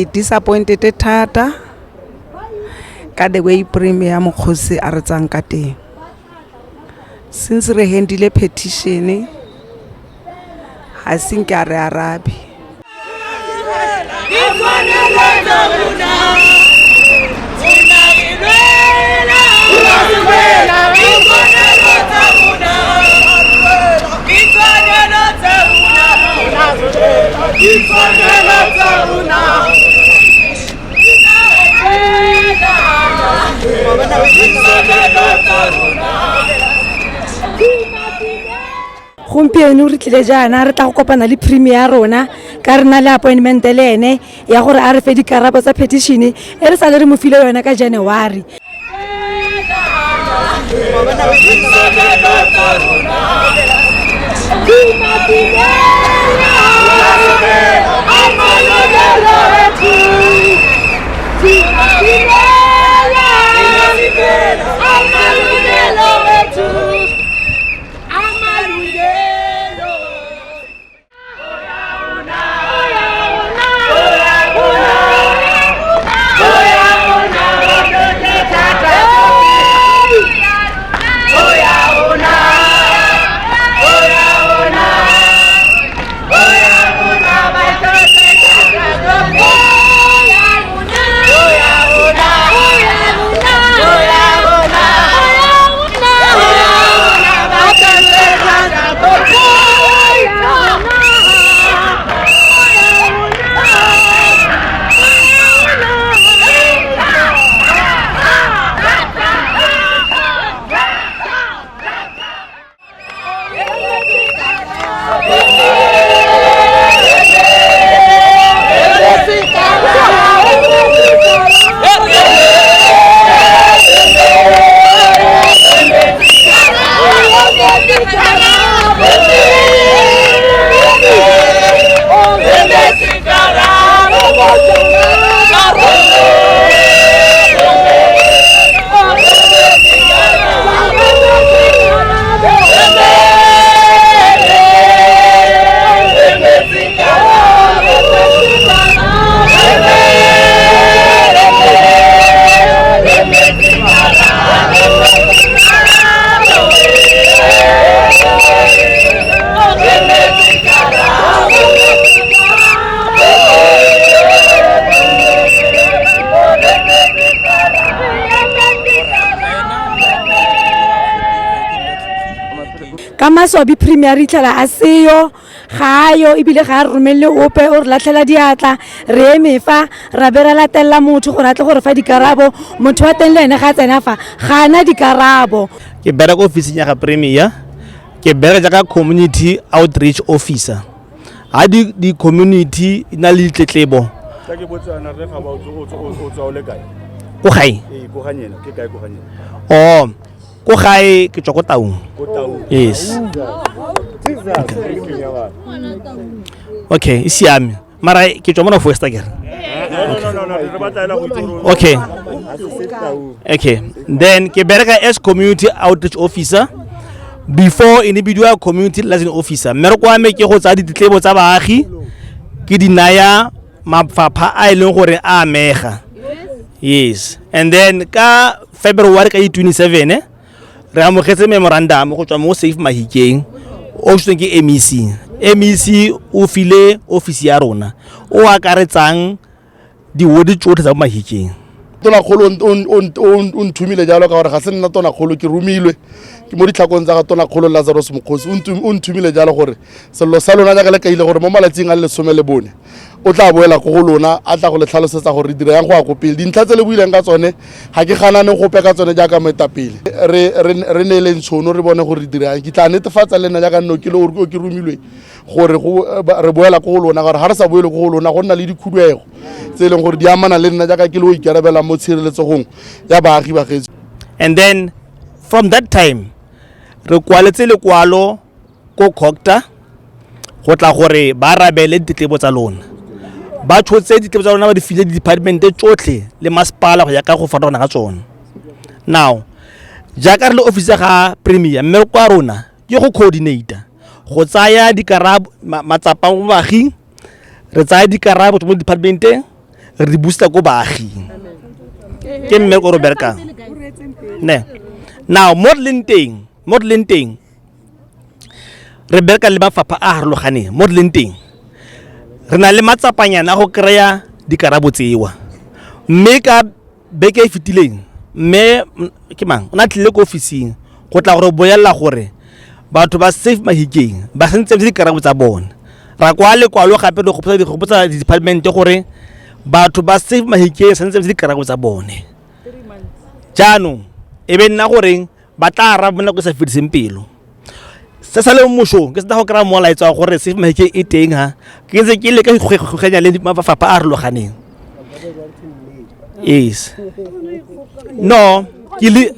Re disappointed thata ka the way Premier Mokgosi a re tsang ka teng. Since re handile petition ha sinke a re arabe. Gompieno re tlile jaana re tla go kopana le premier rona ka re na le appointment le ene ya gore a re fe dikarabo tsa petition e re sa le re mo file yona ka January. Sobi premier itla a seyo gayo ibile ga romelle ope o re latlhela diatla re emefa ra bera latella motho gore atle gore fa dikarabo motho wa teng le ene ga tsena fa ga na dikarabo. Ke bera go office ya ga premier ke bera jaaka community outreach officer ha di community ina le tletlebo ka ke botsana re ga ba o tswa le kae go gae go ganyela ke kae go ganyela ko gae ke tswa ko taung yes okay isiame mara ke tswa mona first again okay then ke bereka as community outreach officer before individual community liaison officer mmere kwa me ke go tsa ditlebo tsa baagi ke dinaya mafapha a ileng gore a amega yes and then ka February ka 27 re amogetse memorandum go tswa mo Safe Mahikeng o tsweng ke emetse o file office ya rona o akaretsang di wodi tsotlhe tsa Mahikeng. Tonakgolo o nthumile jalo ka gore ga se nna Tonakgolo ke rumilwe ke mo ditlhakong tsa ga Tonakgolo Kagiso Mokgosi o nthumile jalo gore sello sa lona ja ka le kaile gore mo malatsing a le 14 o tla boela go go lona a tla go le tlhalosetsa gore dire yang go a kopile dintlha tse le buileng ka tsone ga ke ganane go peka tsone jaaka moetapele re ne le ntshono re bone gore dire yang ke tla netefatsa le nna jaaka nno ke le o ke rumilwe gore re boela go go lona gore ha re sa boele go go lona go nna le dikhudwego tse leng gore di amana le nna jaaka ke le o ikarabela mo tshireletsegong ya baagi ba getso. And then from that time re kwaletse lekwalo ko COGTA go tla gore ba rabele ditlebo tsa lona ba tshotse ditlebo tsa lona ba di file department tsotlhe le masepala go ya ka go farologana ga tsona. Now jaaka re le office ga premier mme kwa rona ke go coordinator go tsaya dikarabo matsapa mo baagi re tsaya dikarabo mo departmenteng re di booster ko baaging ke mmereko o re berekang ne now mo re leng teng re bereka le mafapha a harologaneng mo re leng teng re na le matsapanyana go kry-a dikarabo tsewa mme ka beke e fetileng mme ke mang o na tlile ko ofising go tla gore boelela gore batho ba Safe Mahikeng ba sentse dikarabo tsa bone ra kwa lekwalo gape le go gopotsa di-department gore batho ba Safe Mahikeng sentse dikarabo tsa bone jaanong e be nna goreng ba tla araba nako e sa fediseng pelo se sa le mmušong ke se go kry-a molaetsa wa gore Safe Mahikeng e teng ha ke ntse ke le ka ikgogenya le mafapha a harologaneng yes no ke le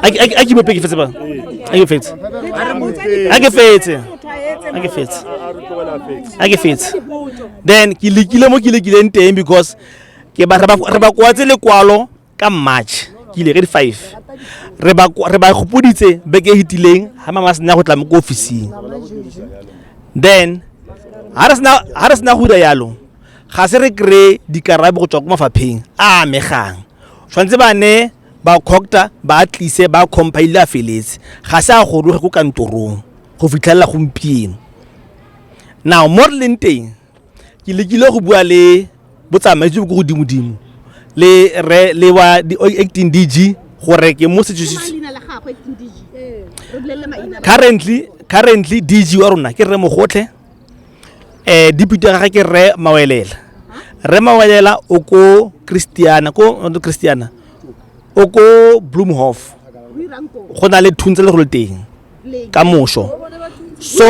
a ke bope ke fetse ba a ke fetse then ke lekile mo ke lekileng teng because ke ba re ba kwatse lekwalo ka March ke ile ka di 5 re ba gopoditse beke hitileng ha mama sena go tla mo ko ofising then ha re sena go dira yalo ga se re kry dikarabo go tswa ko mafapheng a megang tshwantse ba ne ba khokta ba tlise ba compile a feletse ga se a goroge ko kantorong go fitlhela gompieno now mo re leng teng ke lekile go bua le botsamaisi bo go godimo le wa di acting DG gore ke mo currently DG wa rona ke re Mokgatlho deputy ga ke re mawelela o ko Christiana o ko Bloemhof go na le thuntse le go le teng ka moso so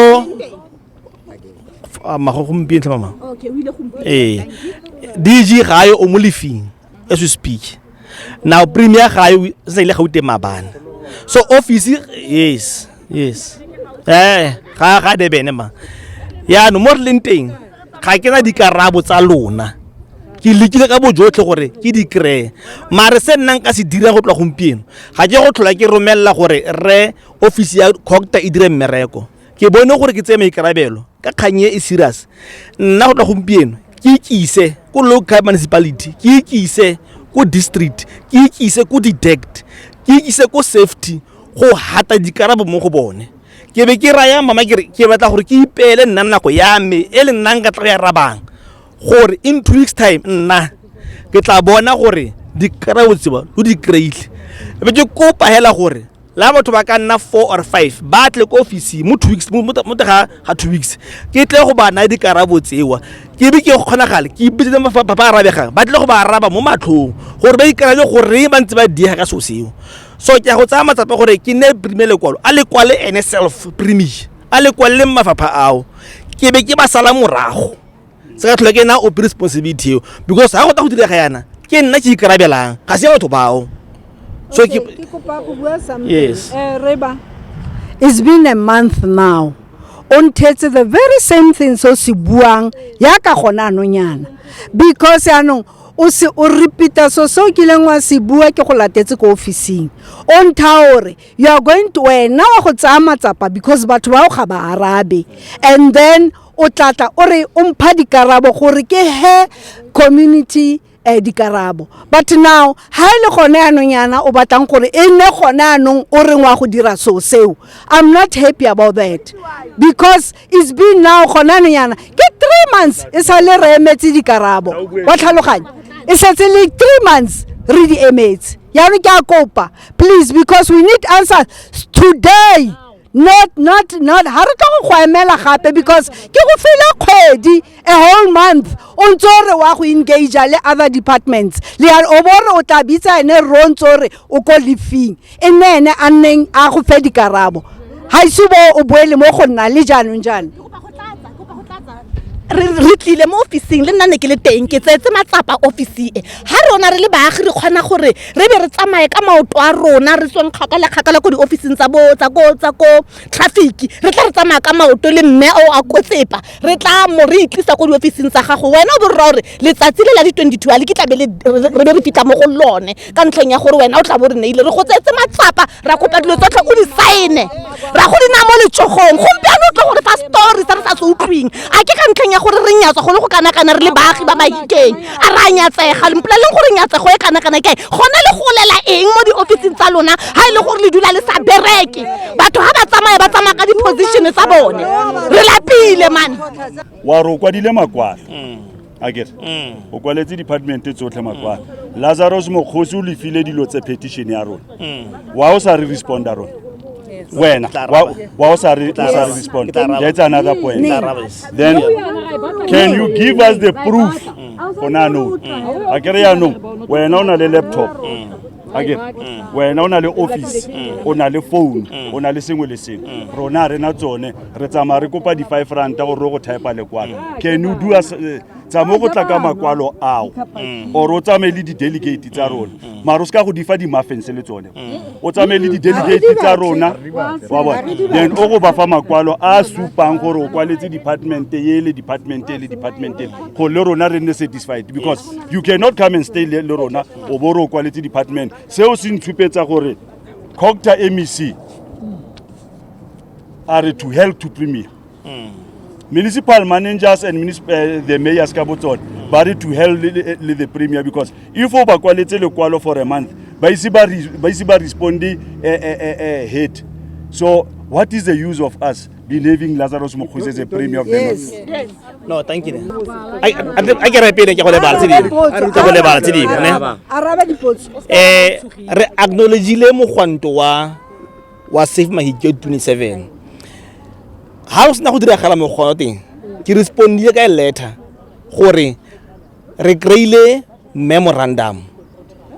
go gompieno mama DG ga yo o mo lefing as we speak now premier ga yo se ile gaute mabana so office yes ga de bene ma ya no mo leng teng ga ke na dikarabo tsa lona ke lekile ka bojotlhe gore ke di kry mare se nna ka se dira go tla gompieno ga ke go tlhola ke romella gore re office ya khokta e dire mmereko ke bone gore ke tseme ikarabelo ka kganye e serious nna go tla gompieno ke ikise ko local municipality ke ikise ko district ke ikise ko detect ke ikise ko safety go hata dikarabo mo go bone ke be ke raya mama ke batla gore ke ipele nna nako ya me e le nna nka tla ya rabang gore in 2 weeks time nna ke tla bona gore dikarabo tseba o di kreile be ke kopa hela gore la batho ba ka nna 4 or 5 ba tle ko office mo 2 weeks mo ga 2 weeks ke tle go bana dikarabo tsewa ke be ke kgonagale ke ipitse mafapha ba arabegang ba tle go ba araba mo matlhong gore ba ikarabe gore ba ntse ba diega ka soseo so ke go tsaya matsapa gore ke ne primele kwalo a le kwale ene self premier a le kwale mafapha ao ke be ke ba sala morago se ka tlhola ke na o responsibility because ha go ta go dira ga yana ke nna ke ikarabelang ga se batho bao so yes Reba, it's been a month now on tetse the very same thing so si buang ya ka gona anonyana because ano o se o repeata so kileng wa se bua ke go latetse ko officing on taore you are going to wena wa go tsaya matsapa because batho ba ga ba arabe and then o tlatla o re o mpha dikarabo gore ke he community dikarabo but now ha ile gone anonyana o batlang gore e ne gone anong o re ngwa go dira so seo I'm not happy about that because it's been now gone anonyana ke 3 months e sa le re emetse dikarabo wa tlhaloganya e sa le 3 months re di emetse ya re ke a kopa please because we need answers today not ha re tlo go emela gape because ke go fela kgwedi a whole month o ntsore wa go engage le other departments le o bore o tla bitsa ene ro ntsore o ko lefing ene a neng a go fe dikarabo ha isubo o boele mo go nna le janong jana re tlile mo officing le nna ne ke le teng ke tsetse matsapa office e ha rona re le baagi re kgona gore re be re tsamaye ka maoto a rona re tsweng kgakala ko di officing tsa ko traffic re tla re tsamaya ka maoto le mme o a kotsepa re tla mo re itlisa ko di officing tsa gago wena o borra gore letsatsi le la di 22 a le ke tla be re be re fitla mo go lone ka ntleng ya gore wena o tla bo re neile re go tsetse matsapa ra kopa dilo tsotlhe o di sign ra go dina mo letsogong gompieno tlo gore fa story sa re sa se utlwing a ke ka ntlheng ya gore re nyatswa go le go kana-kana re le baagi ba Mahikeng a ra nyatsega mpoleleng gore nyatsego e kana-kana ke gona le go lela eng mo di-officing tsa lona ga e le gore le dula le sa bereke batho ga ba tsamaya ka di-position tsa bone re lapile man wa re o kwadile makwalo akere o kwaletse department tsotlhe makwalo Lazarus Mokgosi o lefile dilo tse petition ya rona wa o sa re responda rona wena wa o sa re respond. That's another point. Then can you give us the proof ona no akere ya no wena o na le laptop akere wena o na le office o na le phone o na le sengwe le sengwe rona re na tsone re tsamaya re kopa di 5 rand gore re go type lekwalo. Can you do us tsamo go tla ka makwalo ao o ro tsamaye le di delegate tsa rona mara o ska go difa di muffins le tsone o tsamaye le di delegate tsa rona wa bona then o go ba fa makwalo a supang gore o kwaletse department le department go le rona re ne satisfied because you cannot come and stay le rona o bo ro kwaletse department seo se ntshupetsa gore Dr. MEC are to help to premier municipal managers and the mayors ka botsone ba re to help the premier because if o ba kwaletse lekwalo for a month ba ise ba respondi head. So what is the use of us been having Lazarus Mokgosi as a premier of the North? Yes. No, thank you. I get repeat ke go le bala tshedi ne araba dipotso re acknowledge le mogwanto wa Safe Mahikeng 27 ha o sena go dira gala mogwana teng ke respondile ka letter gore re kreile memorandum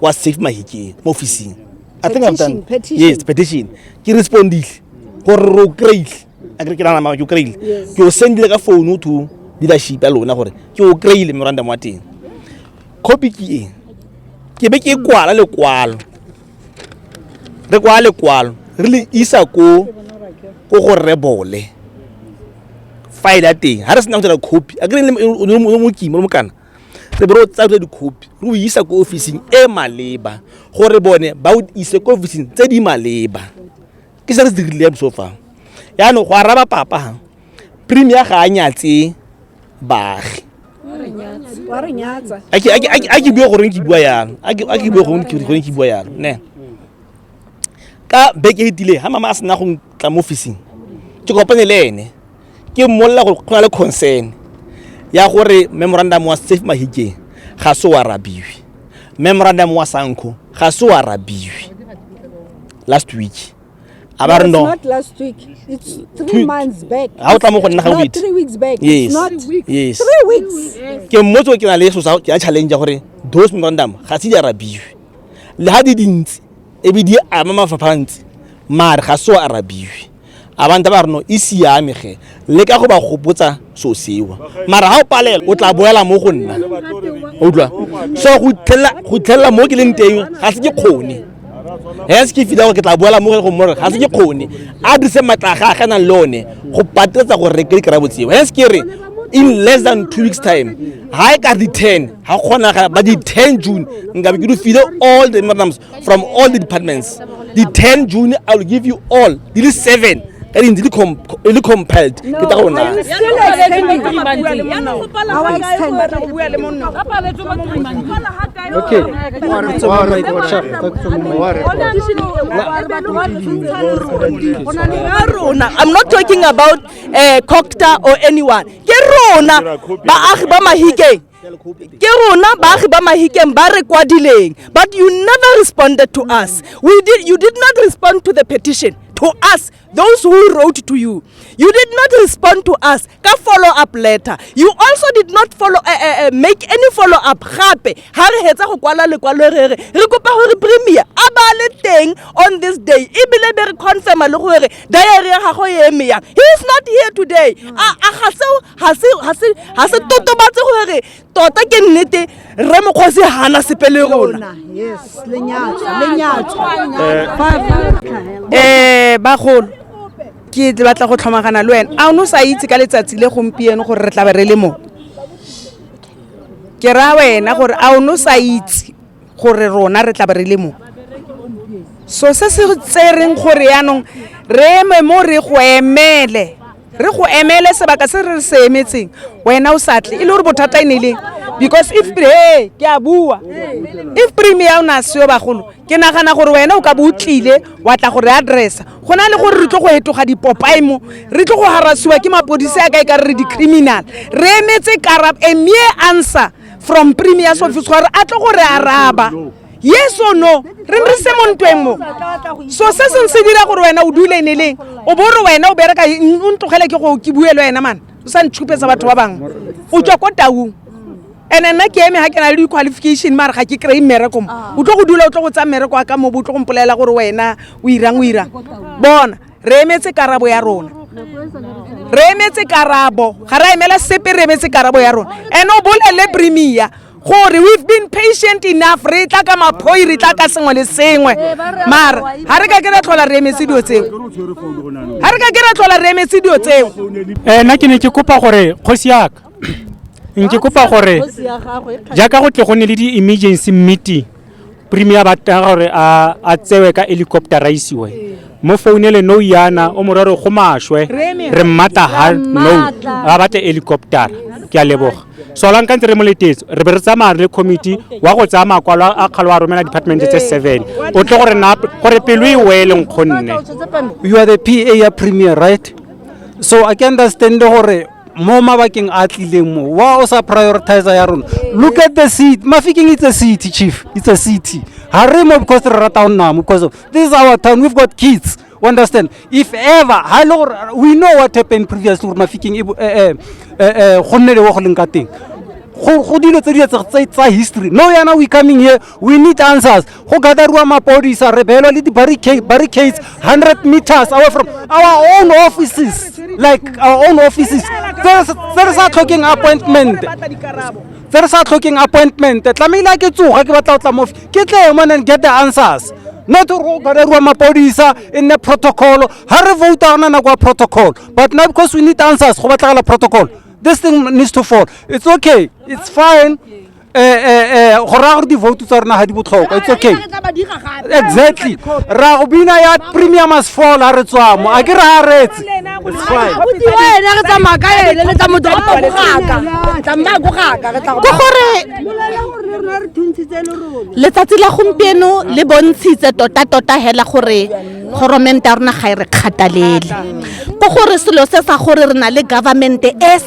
wa Safe Mahikeng mo officing. I think I've done yes petition ke respondile gore ro kreile akere ke rana ma ke kreile ke o sendile ka phone to leadership ya lona gore ke o kreile memorandum wa teng copy ke be ke kwala lekwalo re le isa ko go rebole file ya teng ha re sena go dira copy a green mo kimo mo kana re bro tsa di copy re o isa ko officing e maleba gore bone ba o ise ko officing tse di maleba ke se re dirile so far ya no go araba papa premier ga anyatse baagi wa re nyatsa a bua gore ke bua yang a bua gore ke bua yang ne ka beke hitile ha mama a sena go tla mo officing ke kopane le ene ke molla go khona le concern ya gore memorandum wa Safe Mahikeng ga se wa rabiwi memorandum wa Sanko ga se wa rabiwi last week about no not last week it's 3 months back how tla mo go nna ga not 3 weeks back yes. It's not yes 3 weeks ke motho ke na le so sa ke a challenge gore those memorandum ga se di rabiwi le ha di dintsi e bi di ama mafapantsi mara ga se wa rabiwi abantu ba reno isiame ge le ka go ba gopotsa so sewa mara ha o palela o tla boela mo go nna o tla so go tlhela mo ke leng teng ga se ke khone hence ke fila go ke tla boela mo go more ga se ke khone a dise matlaga ga na lone go patetsa go re ke dikarabo tsewa hence ke re in less than 2 weeks time ha ka di 10 ha khona ga ba di 10 June ngabe ke do file all the memorandums from all the departments the 10 June I will give you all the 7 ka di really compelled ke ta gona okay I'm not talking about Kokta or anyone ke rona baagi ba Mahikeng ke rona baagi ba Mahikeng ba re kwadileng but you never responded to us you did not respond to the petition to us those who wrote to you did not respond to us ka follow up letter you also did not follow make any follow up gape ha re hetsa go kwala lekwalo re kopa gore premier a ba le teng on this day e bile be re confirm le gore diary ya gago e eme yang he is not here today ha se totobatse gore tota ke nnete re Mokgosi hana sepele rona yes lenyatso bagolo ke batla go tlhomagana le wena a o no sa itse ka letsatsi le gompieno gore re tla be re le mo ke ra wena gore a o no sa itse gore rona re tla be re le mo so se se tsereng gore yaanong re eme mo re go emele sebaka se re se emetseng wena o satle e le gore bothata e ne leng because if ke a bua if premier o na seo bagolo ke nagana gore wena o ka bo tlile wa tla gore addressa go na le gore re tlo go etoga dipopai mo re tlo go harasiwa ke mapodisi a ka e ka re di-criminal re emetse karabo a mere answer from premier's office gore a tlo gore araba yes or no re se mo ntweng mo so se se dira gore wena o dule ne leng o bore wena o bereka o ntlogele ke buelo wena man o sa ntshupetsa batho ba bang o tswa ko taung ene nna ke eme ha ke na le di-qualification mare ga ke kry mmereko o tlo go dula o tlo go tsa mmereko wa ka mo bo tlo go mpolela gore wena o irang bona re emetse karabo ya rona re emetse karabo ga ra emela sepe re emetse karabo ya rona ene o bolele premier gore we've been patient enough re tla ka maphoi re tla ka sengwe le sengwe mara ha re ka ke ra tlhola re emetse dio tseo nna ke ne ke kopa gore kgosi yaka nke kopa gore jaaka go tle go ne le di-emergency meeting premier ba tla gore a tsewe ka helicopter a isiwe mo founele no yana o morero go mashwe re mmata ha no a bate helicopter ke a leboga so la nkantse re moletetse re be re tsamaya le committee wa go tsaya makwalo a kgalo a romela department tse 7 o tle gore na gore pelo e wele nkgonne. You are the PA ya premier, right? So I can understand gore mo mabakeng a tlileng mo wa o sa prioritize ya rona. Look at the city. Mahikeng it's a city, chief. It's a city. Harimo because re rata ona because of this is our town. We've got kids. Understand? If ever, we know what happened previously with Mahikeng khonne le go lenka teng. Go dilo tse di tsa history. No yana we coming here, we need answers. Go gadarwa mapodisa re belwa le di barricades 100 meters away from our own offices. Like our own offices. There's a talking appointment. Tlamehile ke tsoga ke batla o tla mo ke tle mo and get the answers. Not to go gadarwa mapodisa in the protocol. Ha re vote ona na kwa protocol. But now because we need answers, go batla la protocol. This thing needs to fall. It's okay. It's fine. It's okay. Exactly. Rabina ya premium must fall. It's fine. letsatsi la gompieno le bontshitse tota hela gore government ya rona ga e re kgatalele go gore selo se sa gore re na le government e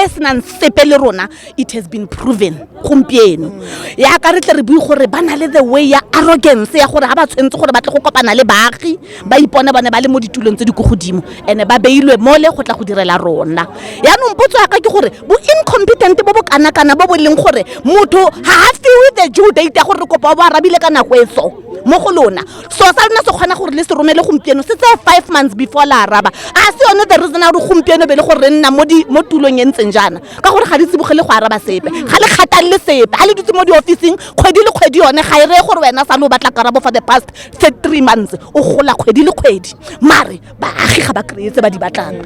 senang sepe le rona. It has been proven gompieno ya ka re tle re bui gore ba na le the way ya arrogance ya gore ha ba tshwentse gore ba tle go kopana le baagi ba ipona bana ba le mo ditulong tse di go godimo ene ba beilwe mole go tla go direla rona. Ya no mpotso ya ka ke gore bo incompetent bo kana bo leng gore motho ha fiwe the due date ya gore re kopa ba arabile ka nako eso mo go lona so sa rena se kgona gore le se romele gompieno se tse 5 months before la araba a se yone the reason a re gompieno be le gore nna mo tulong e ntseng jana ka gore ga di tsibogele go araba sepe ga le kgatalle sepe a le dutse mo di officing kgwedi le kgwedi yone ga e re gore wena sa lo batla karabo for the past 3 months o gola kgwedi le kgwedi mare baagi ga ba kreetse ba di batlang.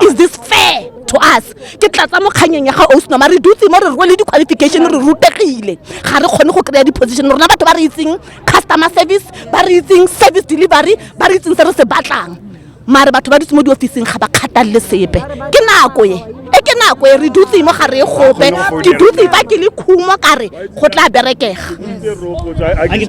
Is this fair to us? Ke tlatsa mo kganyeng ya ga Osno mare dutse mo re rwele di qualification re rutegile ga re kgone go kry di position rona batho ba re itseng customer service ba re itseng service delivery ba re itseng se re se batlang mare batho ba dutse mo di officing ga ba kgatalle sepe ke nako re dutse mo gare gope ke dutse ba ke le khumo kare go tla berekega.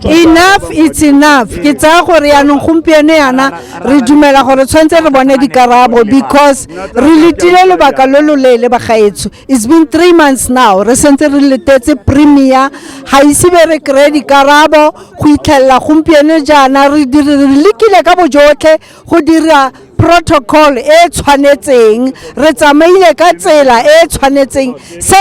Enough, it's enough. Ke tsa gore ya no gompieno yana re dumela gore tshwantse re bone dikarabo because re letile lobaka lo lo lele ba gaetso. It's been 3 months now. Re sentse re letetse premier ha ise be re kry dikarabo go itlhella gompieno jana re lekile ka bojotlhe go dira protocol e tshwanetseng re tsamaile ka tsela e tshwanetseng se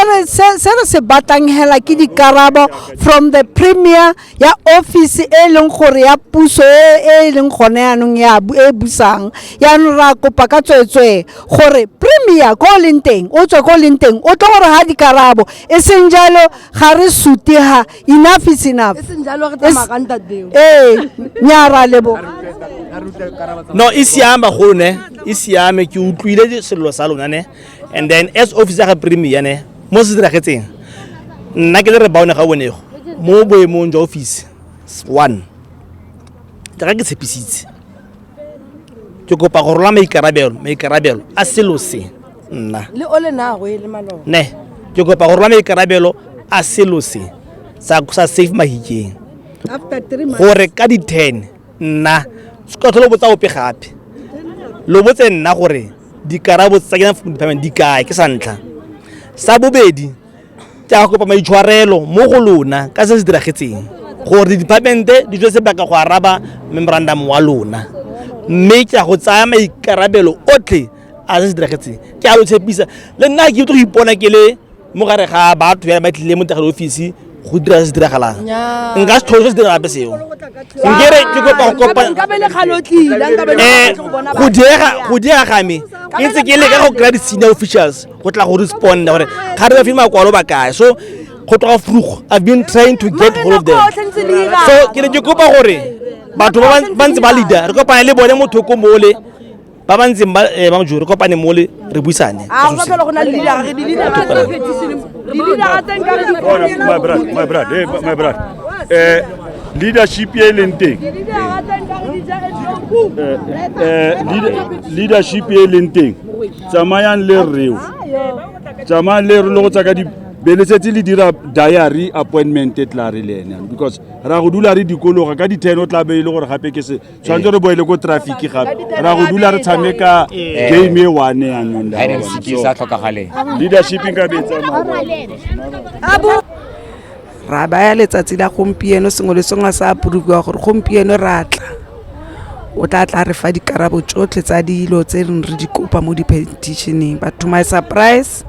re se batang hela ke dikarabo from the premier ya office e leng gore ya puso e leng gone yanong ya e busang ya no ra kopa ka tswetswe gore premier go lenteng o tswe go lenteng o tlo gore ha dikarabo e seng jalo ga re suti ha enough is enough e seng jalo re tsamakanta deo nyara lebo no isiamba go ne isiame ke utlwile sello sa lona ne and then as officer ga premier ne mo se diragetseng nna ke le re baone ga bonego mo boemong jwa office 1 jaaka ke tshepisitse ke kopa go rola maikarabelo a selo se nna le o le nagwe le maloko ne ke kopa go rola maikarabelo a selo se sa Safe Mahikeng after 3 months gore ka di 10 nna se ka tlholo botsa ope gape lo botse nna gore dikarabo tsa kena department di kae ke sa ntlha sa bobedi tja go kopa maitshwarelo mo go lona ka se se diragetseng gore department di tse baka go araba memorandum wa lona mme ke go tsaya maikarabelo otlhe a se diragetseng ke a lo tshepisa le nna ke go ipona ke le mo gare ga batho ya ba tlile mo tegelo office go dira se diragalang nka se tlholo se dira gape seo nkere ke kopa go kopa go diega game ke ntse ke le ka go kry di-senior officials go tla go responda gore ga re ba filma kwalo ba kae so go tloga frugo I've been trying to get hold of them so ke ne ke kopa gore batho ba ntse ba leader re kopane le bone motho ko mole ba ba ntse ba mojore kopane mole re buisane my brother leadership ye leng teng leadership ye leng teng tsamayang le reo le go tsaka di beletsetse le dira diary appointment tla re le ene because ra go dula re dikologa ka di 10 o tla be ile gore gape ke se tshwantse re boele go traffic gape ra go dula re tshameka game e one ya nonda sa tlhokagale leadership ka betsa ra baya letsatsi la gompieno sengwe le sengwe sa apurukiwa gore gompieno ra tla o tla re fa dikarabo tsotlhe tsa dilo tse re di kopa mo di-petitioneng but to my surprise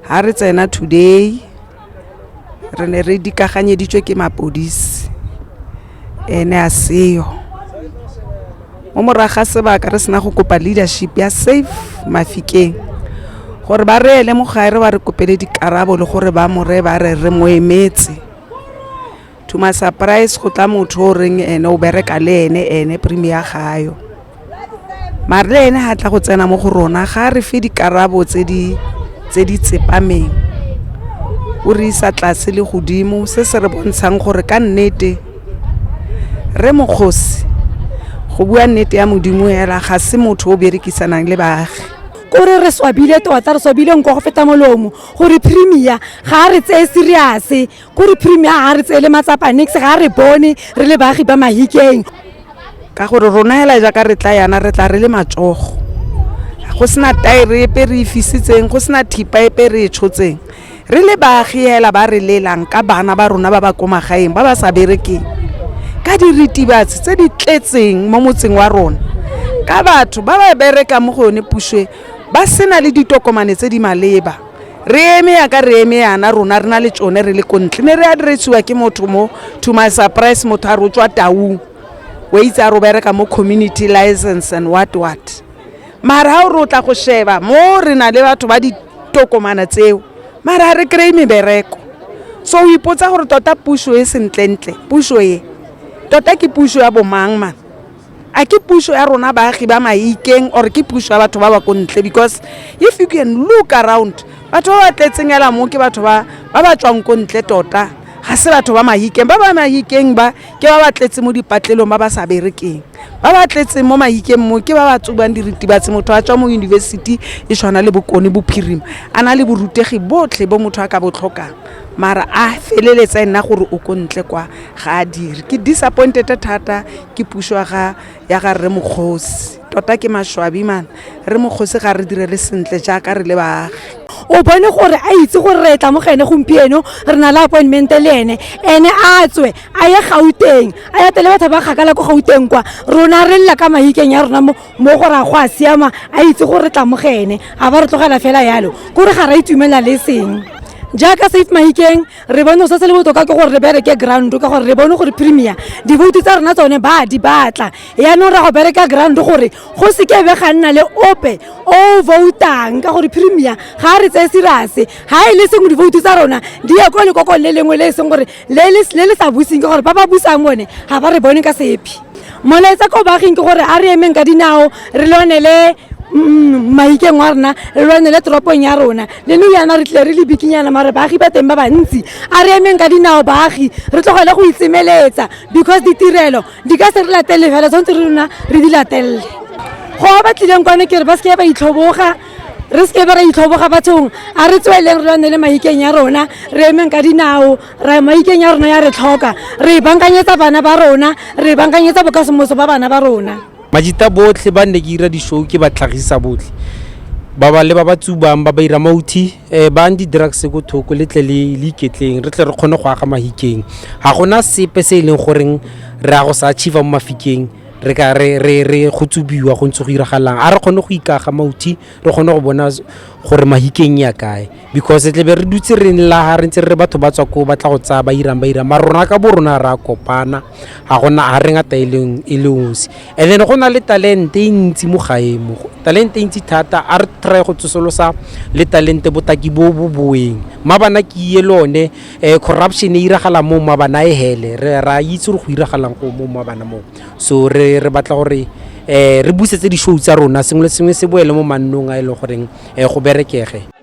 ha re tsena today re ne re dikaganyeditswe ke mapodisi ene a seyo mo moraga sebaka re sena go kopa leadership ya Safe Mahikeng gore ba reele mo gaere ba re kopele dikarabo le gore ba more ba re mo emetse to my surprise go tla motho o reng ene o bereka le ene premier gayo mare le ene ha tla go tsena mo go rona ga re fe dikarabo tse di tsepameng o re isa tlase le godimo se se re bontshang gore ka nnete re Mokgosi go bua nnete ya modimo hela ga se motho o berekisanang le baagi kore re swabile tota re swabile nko go feta molomo gore premier ga re tse serious gore premier ga re tse le matsapa nix ga re bone re le baagi ba Mahikeng ka gore rona hela jaaka re tla yana re tla re le matsogo go sena taere epe re ifisitseng go sena thipa epe re tshotseng re le baagi hela ba re lelang ka bana ba rona ba ba ko magaeng ba ba sa berekeng ka diritibatsi tse di tletseng mo motseng wa rona ka batho ba ba bereka mo gone pushwe ba sena le ditokomane tse di maleba re eme ya ka re eme yana rona rena le tsone re le kontle ne re adresiwa ke motho mo to my surprise motho a rotswa taung o itse a ro bereka mo community license and what mara ha o re o tla go sheba mo re na le batho ba ditokomane tseo mara re kry mebereko so o ipotsa gore tota puso e sentlentle puso e tota ke puso ya bomang man a ke puso ya rona baagi ba Mahikeng or ke puso ya batho ba ba kontle because if you can look around batho ba tletsengela mo ke batho ba tswang kontle tota ga se batho ba Mahikeng ba Mahikeng ba ke ba tletse mo dipatlelong ba sa berekeng ba tletse mo Mahikeng mo ke ba tsubang diritibatsi motho a tswa mo university e tshwana le bokone bophirima ana le borutegi botlhe bo motho a ka botlhokang mara a feleletsa nna gore o kontle kwa ga dire ke disappointed thata ke puso ya ga re Mokgosi tota ke mashwabi man re Mokgosi ga re dire le sentle jaaka re le baagi o bone gore a itse gore re tla mo gene gompieno re na la appointment le ene a tswe a ye Gauteng a ya tele batho ba gakala go Gauteng kwa rona re lla ka Mahikeng ya rona mo gore a go a siama a itse gore re tla mo gene a ba re tlogela fela yalo gore ga ra itumela le seng jaaka Safe Mahikeng re bone o se le botoka ke gore re bereke ground ka gore re bone gore premier di vote tsa rona tsone ba di batla ya no ra go bereka ground gore go se ke be ga nna le ope o votang ka gore premier ga re tse serious ha ile seng di vote tsa rona di ya go le kokole le lengwe le seng gore le sa busing ke gore ba ba busang bone ha ba re bone ka sepi moletsa ko baaging ke gore a re emeng ka dinao re lonele Mahikeng wa rona le lwane le toropong ya rona le nou yana re tle re le bikinyana mare baagi ba teng ba bantsi a re emeng ka dinao baagi re tlogele go itsemeletsa because ditirelo di ka se re latelele fela tshwanetse re rona re di latelele go ba batlileng kwane ke re ba seke ba itlhoboga re seke ba ra itlhoboga bathong a re tsweleng re lwane le Mahikeng ya rona re emeng ka dinao Mahikeng ya rona ya re tlhoka re bankanyetsa bana ba rona re bankanyetsa bokamoso ba bana ba rona majita botlhe ba nne ke ira di-show ke ba tlhagisa botlhe ba ba le ba ba tsubang ba ba ira mauthi ba di-drugs ko thoko le tle le iketleng re tle re kgone go aga Mahikeng ga gona sepe se e leng goreng re a go sa achieve mo Mafikeng re ka re go tsubiwa go ntse go iragalang a re kgone go ikaga mauthi re kgone go bona gore Mahikeng ya kae because tle be re dutse re nla re ntse re batho ba tswa ko ba tla go tsaya ba irang marona ka bo rona ra kopana ga gona a re ngata e le osi and then go na le talente e ntsi mo gaemo talente e ntsi thata a re try go tsosolosa le talente botaki bo boeng mabana ke ye lone corruption e iragala mo mabana e hele ra itse go iragalang go mo mabana mo so re batla gore re busetse di-show tsa rona sengwe le sengwe se boele mo mannong a e le goreng go berekege